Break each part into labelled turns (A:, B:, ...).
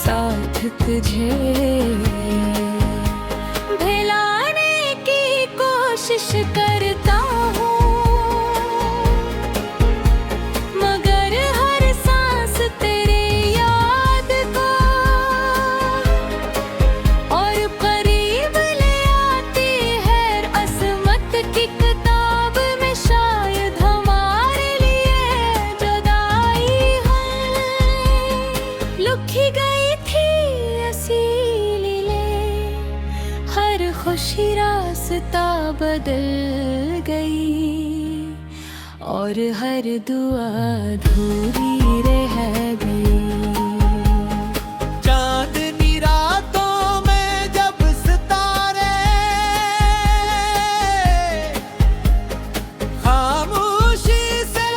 A: साथ तुझे भिलाने की कोशिश करता हूँ, मगर हर सांस तेरी याद को और करीब ले आती है असमत की किताब में शायद हमारे लिए जुदाई है। लिखी गई थी असीलिए हर खुशी रास्ता बदल गई और हर दुआ अधूरी रह गई।
B: चांदनी रातों में जब सितारे खामोशी से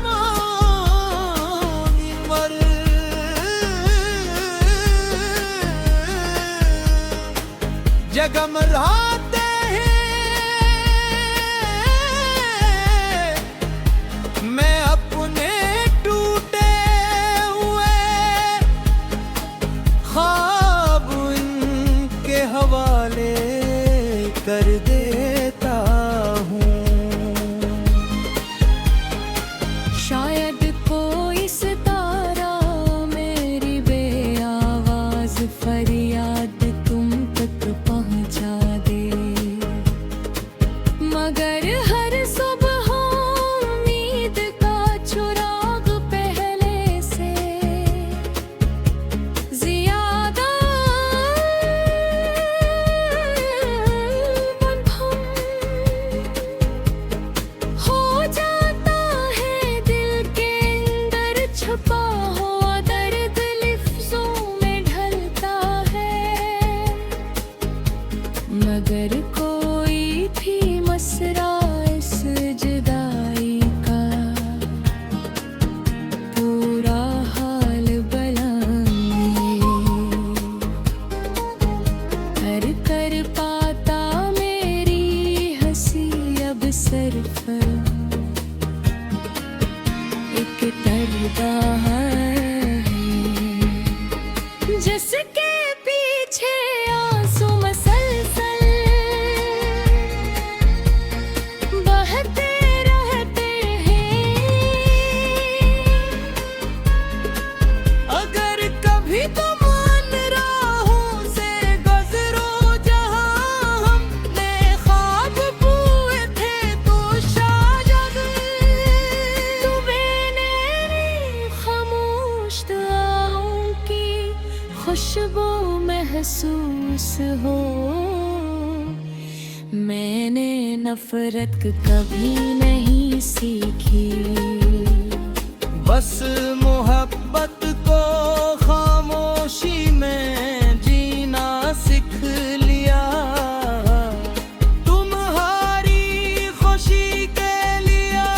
B: आसमान पर जगमगाते हैं, मैं अपने टूटे हुए ख्वाब इनके हवाले कर देता हूँ।
A: शायद कोई सितारा मेरी बेआवाज फरियाद तुम तक पहुँचा दे, मगर हर सुबह उम्मीद का चुराग पहले से ज्यादा मलहम हो जाता है। दिल के अंदर छुपा हुआ दर्द लिफ्ज़ों में ढलता है, मगर कोई भी मसरा इस जुदाई का पूरा हाल बयान कर पाता मेरी हंसी अब सिर्फ एक पर्दा है जिसके पीछे आंसू मसलसल बहते रहते हैं।
B: अगर कभी तुम इन राहों से गुजरो जहाँ हमने ख्वाब बुए थे, तो शायद
A: तुम्हें खामोश दुआओं की खुशबू महसूस हो। मैंने नफरत कभी नहीं सीखी,
B: बस मोहब्बत को खामोशी में जीना सीख लिया। तुम्हारी खुशी के लिए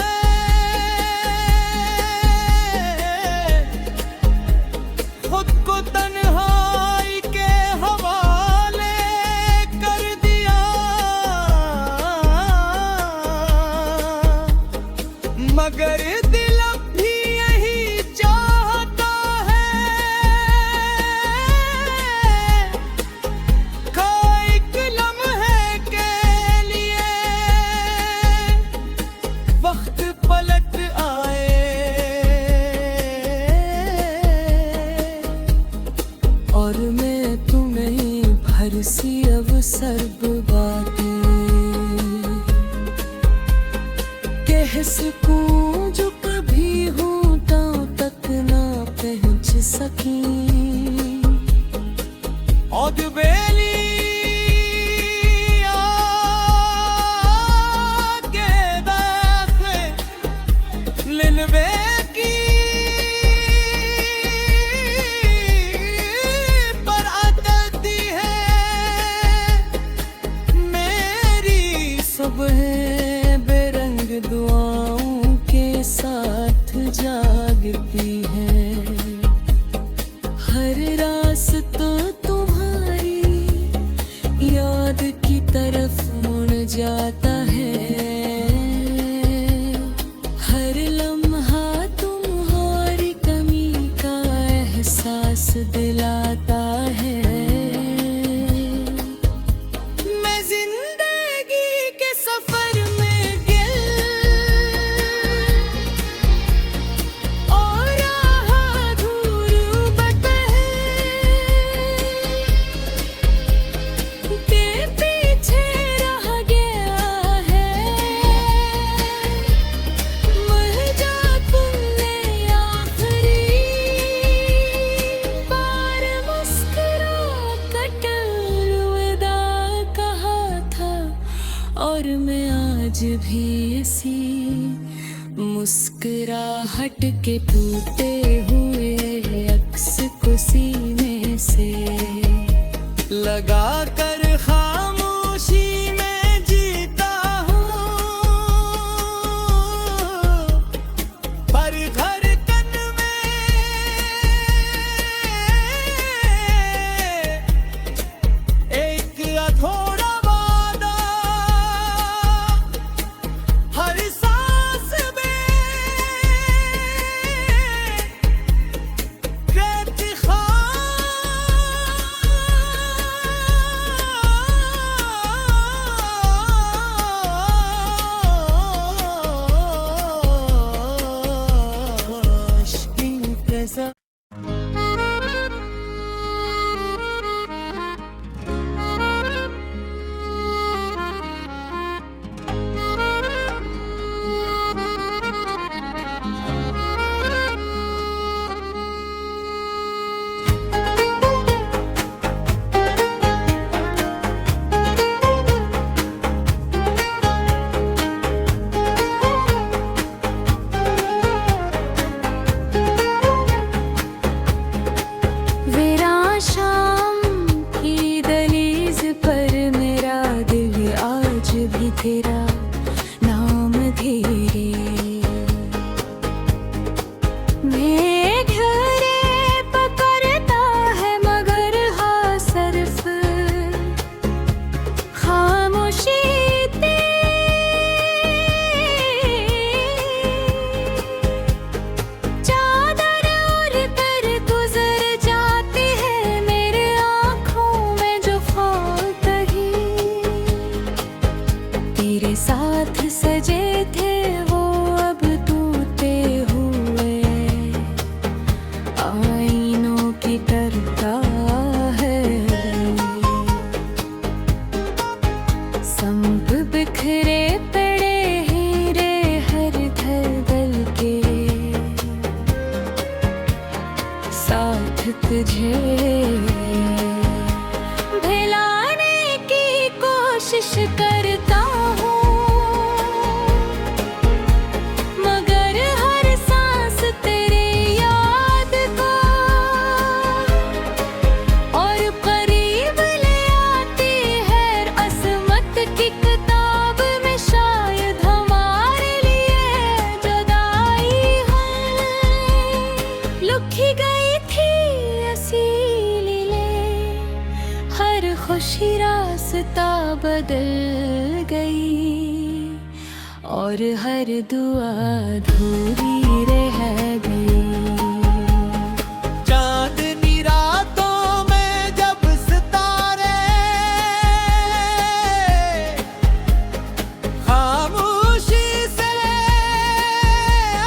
B: खुद को तन्हाई के हवाले कर दिया, मगर दिल अब भी यही चाहता है का एक लम्हे के लिए वक्त पलट आए
A: और मैं तुम्हें भरसी अब सर्ब बातें कह सकूं जो कभी होठों तक ना पहुँच सकी।
B: औद बेली आगे बैठे लिलवे की पर आती है मेरी
A: सुबह बेरंग दुआओं के साथ जागती है, हर रात तो तुम्हारी टूटे हुए अक्स को सीने से
B: लगा कर खामोशी में जीता हूँ, पर धड़कन में एक अधूरा वादा, हर सांस में रहती
A: खाश इंतज़ार शाम की दहलीज पर मेरा दिल आज भी तेरा नाम धीरे मेघरे पकड़ता है मगर हाँ सर्फ खामोशी चादर ओढ़ कर गुजर जाती है मेरे आँखों में जो फात ही तेरे साथ सजे थे वो अब टूटे हुए आईनों की तरह है संभ बिखरे पड़े हीरे हर धड़कन के साथ तुझे भिलाने की कोशिश करता हूँ, मगर हर सांस तेरी याद को और करीब ले आती है असमत की किताब में शायद हमारे लिए जुदाई है लिखी गई थी असीली ले हर खुशी रास्ता बदल गई और हर दुआ अधूरी रह गई
B: चांदनी रातों में जब सितारे खामोशी से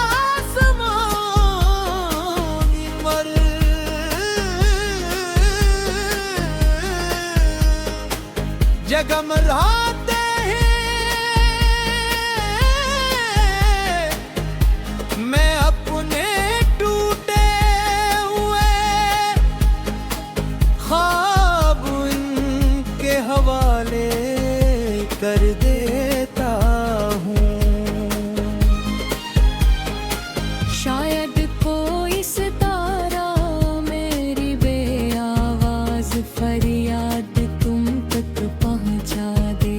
B: आसमां मर जगमगाते हैं मैं अपने टूटे हुए ख्वाब इनके हवाले कर देता हूँ।
A: शायद कोई सितारा मेरी बेआवाज फरियाद तुम तक पहुंचा दे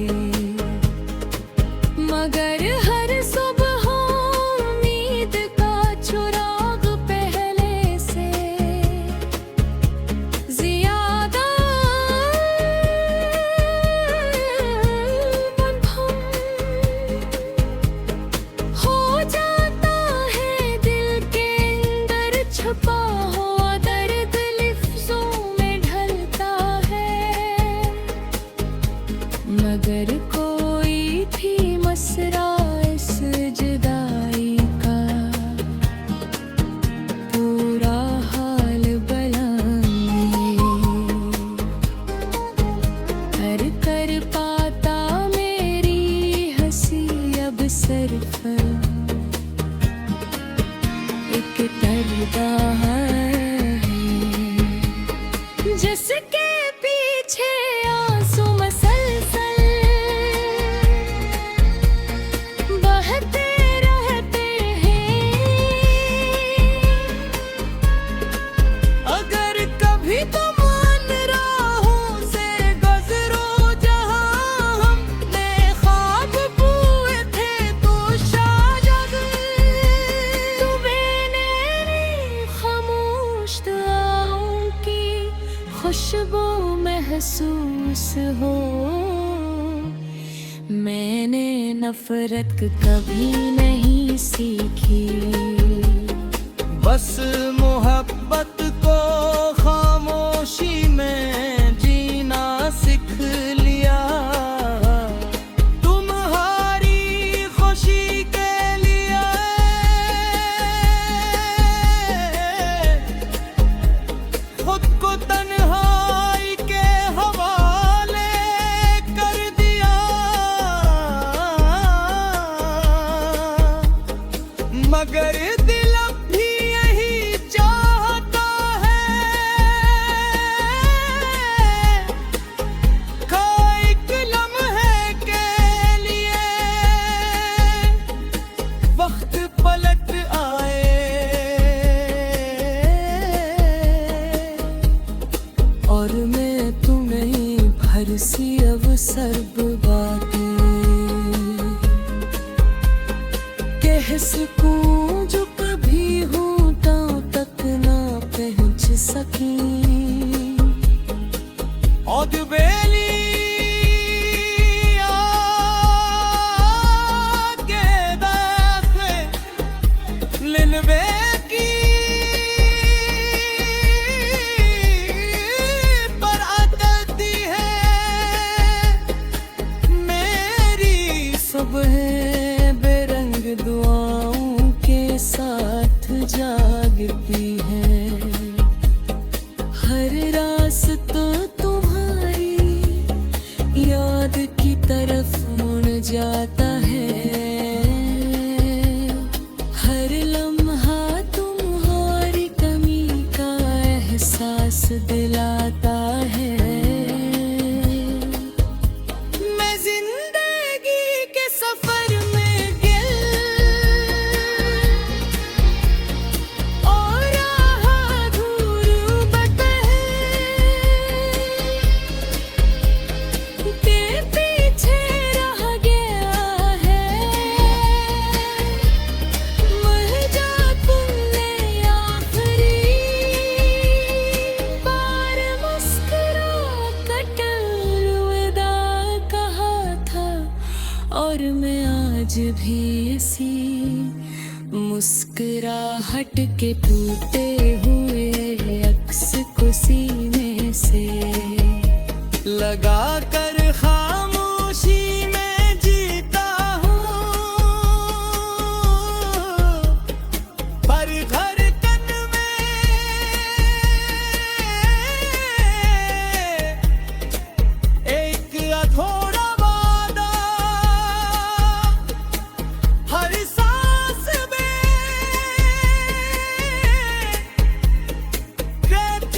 A: खामोश दुआओं की खुशबू महसूस हो। मैंने नफरत कभी नहीं सीखी,
B: बस मोहब्बत को खामोशी में जीना सीख लिया। तुम्हारी खुशी के लिए खुद को तन्हाई के हवाले कर दिया, मगर दिल अब भी यही चाहता है, एक लम्हे के लिए वक्त पलट आए
A: और मैं तुम्हें भर सी अवसर बातें कह सकूं जो कभी होठों तक ना पहुंच सकी।
B: औद बेली आगे दाखे लिनवे की पर आती है मेरी
A: सुबह बेरंग दुआओं के साथ जागती है, हर रास्ता तुम्हारी याद की तरफ मुड़ जाता है, हर लम्हा तुम्हारी कमी का एहसास दिलाता है।
B: मैं जिंदगी के सफर में गिल
A: और राह दूर के पीछे रह गया है, मर जा तुमने आखिरी बार मुस्कुरा कट अलविदा कहा था, और मैं आज भी इसी मुस्कुराहट के टूटे हुए अक्स को सीने से
B: लगा कर खामोशी में जीता हूँ, पर धड़कन में एक अधूरा वादा, हर सांस में रेत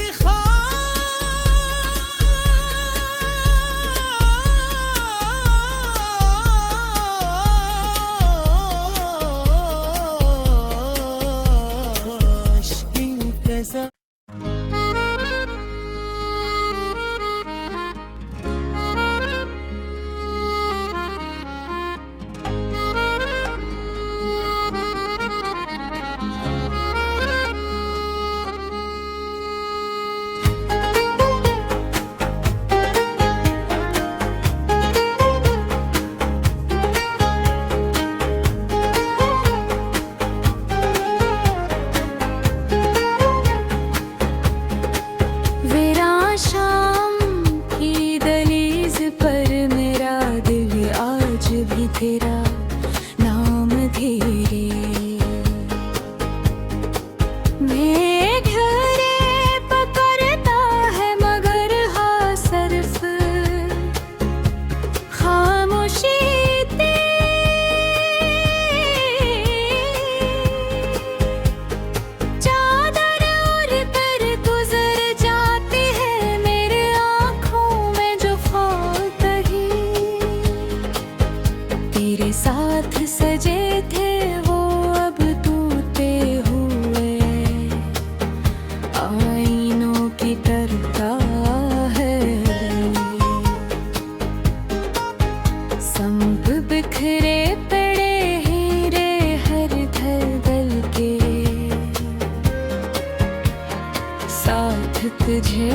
A: साथ तुझे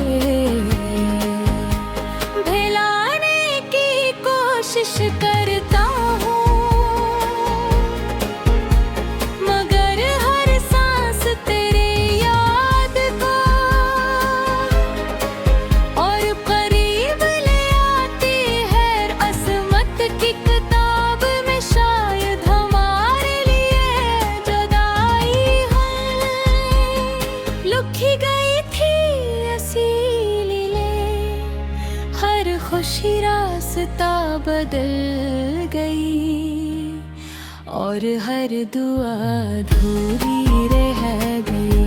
A: भिलाने की कोशिश करता हूँ, मगर हर सांस तेरी याद को और करीब ले आती है असमत की किताब में शायद हमारे लिए जुदाई है। लिखी गई थी असीलिए हर खुशी रास्ता बदल गई और हर दुआ अधूरी रह गई।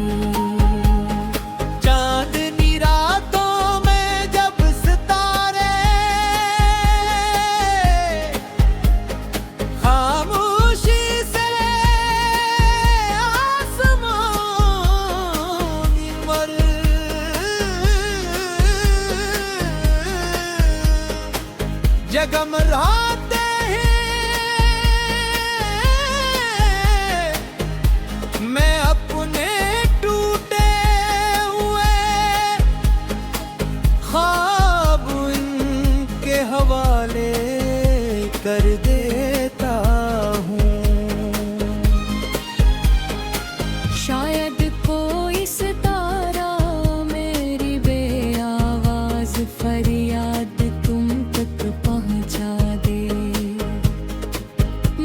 B: चांदनी रातों में जब सितारे खामोशी से आसमान पर जगमगाते हैं, मैं अपने टूटे हुए ख्वाब इनके हवाले कर देता हूँ।
A: शायद कोई सितारा मेरी बेआवाज फरियाद तुम तक पहुंचा दे,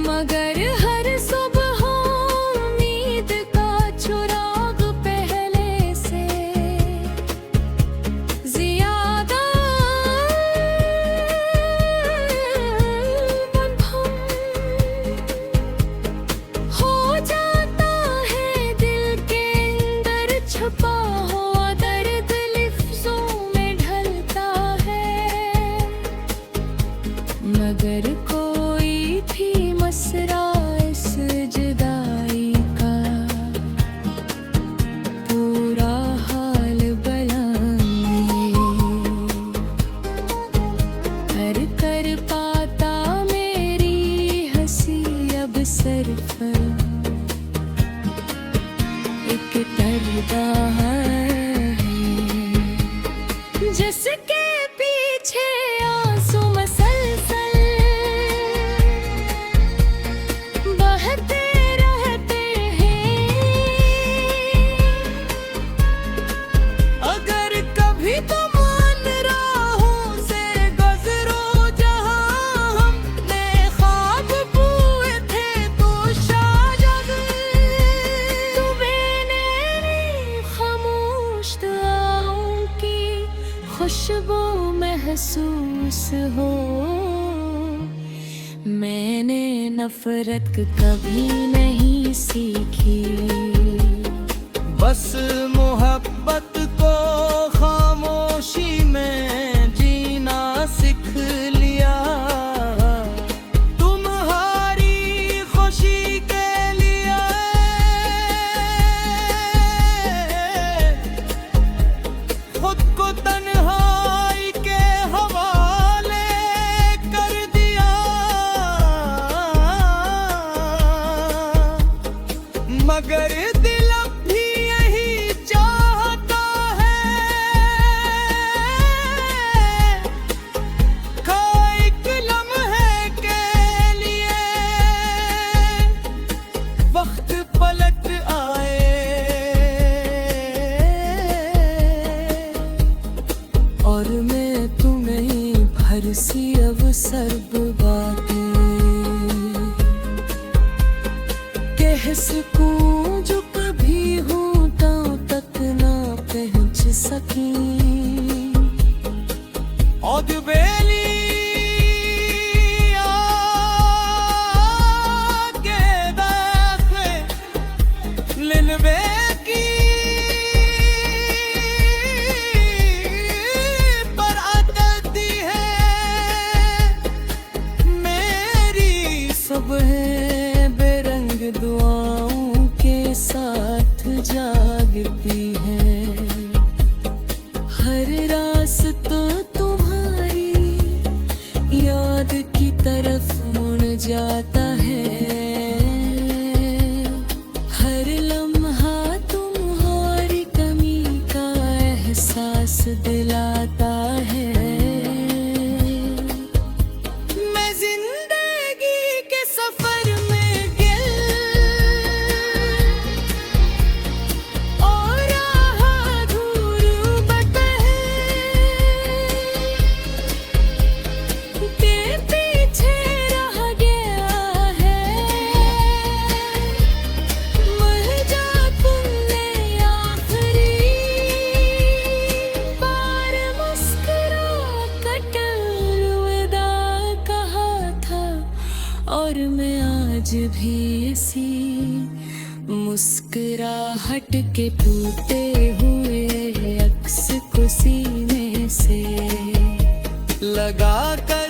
A: मगर हर सुबह उम्मीद का चुराग पहले से ज्यादा मुबहम हो जाता है। दिल के अंदर छुपा हुआ दर्द लिफ्ज़ों में ढलता है, मगर कोई भी मसरा इस जुदाई का पूरा हाल बयान कर पाता। मेरी हंसी अब सिर्फ एक पर्दा है जिसके पीछे आंसू मसलसल बहते रहते हैं।
B: अगर कभी तुम इन राहों से गुजरो जहाँ हमने ख्वाब बुए थे, तो शायद
A: तुम्हें खामोश दुआओं की खुशबू महसूस हो। मैंने नफरत कभी नहीं सीखी,
B: बस मोहब्बत को खामोशी में जीना सीख लिया। तुम्हारी खुशी के लिए खुद को तन्हाई के हवाले कर दिया, मगर दिल अब भी यही चाहता है कि एक लम्हे के लिए वक्त पलट आए
A: और मैं तुम्हें भरसी अब सर्ब बातें कह सकूं जो कभी होठों तक ना पहुंच सकी।
B: औद बेली आगे दाखे लिलबे की पर आती है मेरी सुबह बेरंग दुआओं के साथ जागती है। हर रास्ता तुम्हारी
A: के टूटे हुए अक्स को सीने से
B: लगा कर